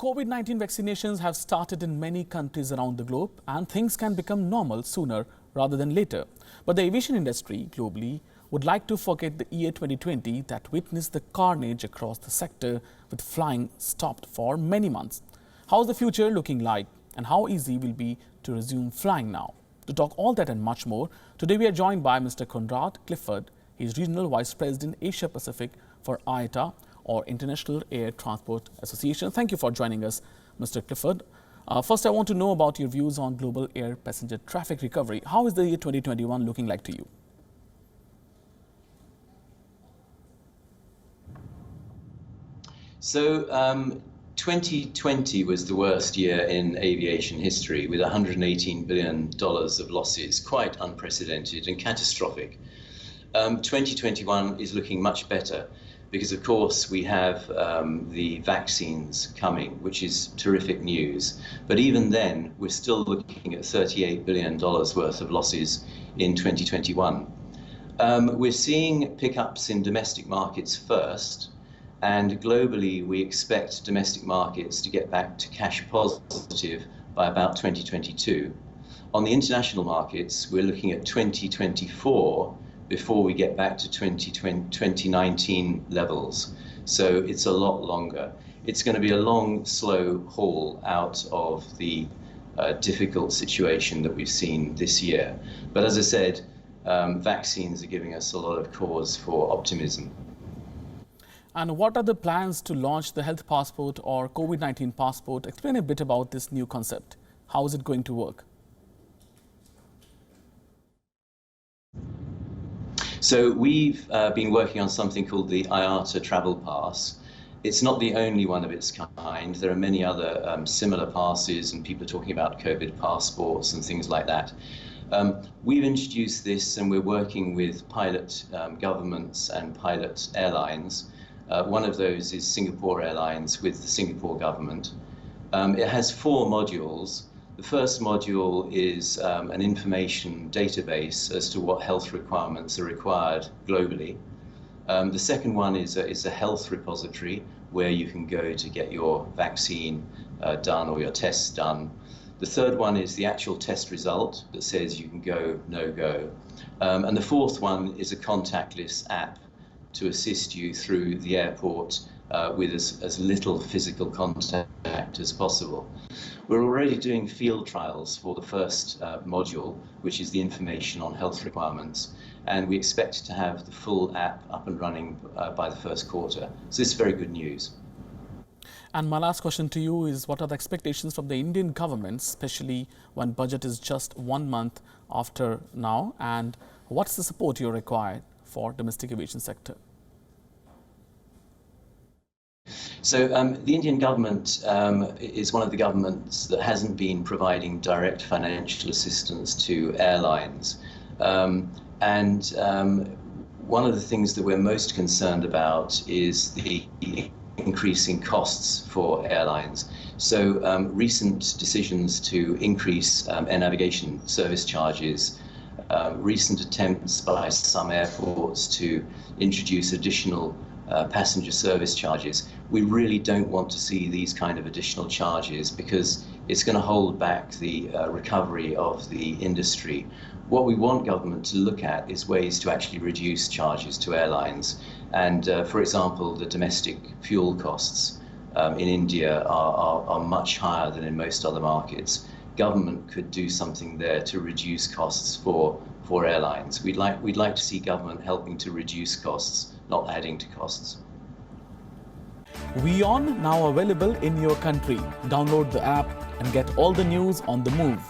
COVID-19 vaccinations have started in many countries around the globe and things can become normal sooner rather than later. But the aviation industry globally would like to forget the year 2020 that witnessed the carnage across the sector with flying stopped for many months. How is the future looking like and how easy will be to resume flying now? To talk all that and much more, today we are joined by Mr. Conrad Clifford. He is Regional Vice President Asia Pacific for IATA, or International Air Transport Association. Thank you for joining us, Mr. Clifford. First, I want to know about your views on global air passenger traffic recovery. How is the year 2021 looking like to you? So 2020 was the worst year in aviation history, with $118 billion of losses, quite unprecedented and catastrophic. 2021 is looking much better because, of course, we have the vaccines coming, which is terrific news. But even then, we're still looking at $38 billion worth of losses in 2021. We're seeing pickups in domestic markets first, and globally, we expect domestic markets to get back to cash positive by about 2022. On the international markets, we're looking at 2024 before we get back to 2019 levels. So it's a lot longer. It's going to be a long, slow haul out of the difficult situation that we've seen this year. But as I said, vaccines are giving us a lot of cause for optimism. And what are the plans to launch the health passport or COVID-19 passport? Explain a bit about this new concept. How is it going to work? So we've been working on something called the IATA Travel Pass. It's not the only one of its kind. There are many other similar passes, and people are talking about COVID passports and things like that. We've introduced this, and we're working with pilot governments and pilot airlines. One of those is Singapore Airlines with the Singapore government. It has 4 modules. The first module is an information database as to what health requirements are required globally. The second one is a health repository where you can go to get your vaccine done or your tests done. The third one is the actual test result that says you can go, no go. And the fourth one is a contactless app to assist you through the airport with as little physical contact as possible. We're already doing field trials for the first module, which is the information on health requirements, and we expect to have the full app up and running by the first quarter. So this is very good news. And my last question to you is, what are the expectations from the Indian government, especially when budget is just 1 month after now, and what's the support you require for domestic aviation sector? So the Indian government is one of the governments that hasn't been providing direct financial assistance to airlines. One of the things that we're most concerned about is the increasing costs for airlines. So recent decisions to increase air navigation service charges, recent attempts by some airports to introduce additional passenger service charges. We really don't want to see these kind of additional charges because it's going to hold back the recovery of the industry. What we want government to look at is ways to actually reduce charges to airlines. And for example, the domestic fuel costs in India are much higher than in most other markets. Government could do something there to reduce costs for airlines. We'd like to see government helping to reduce costs, not adding to costs. WION now available in your country. Download the app and get all the news on the move.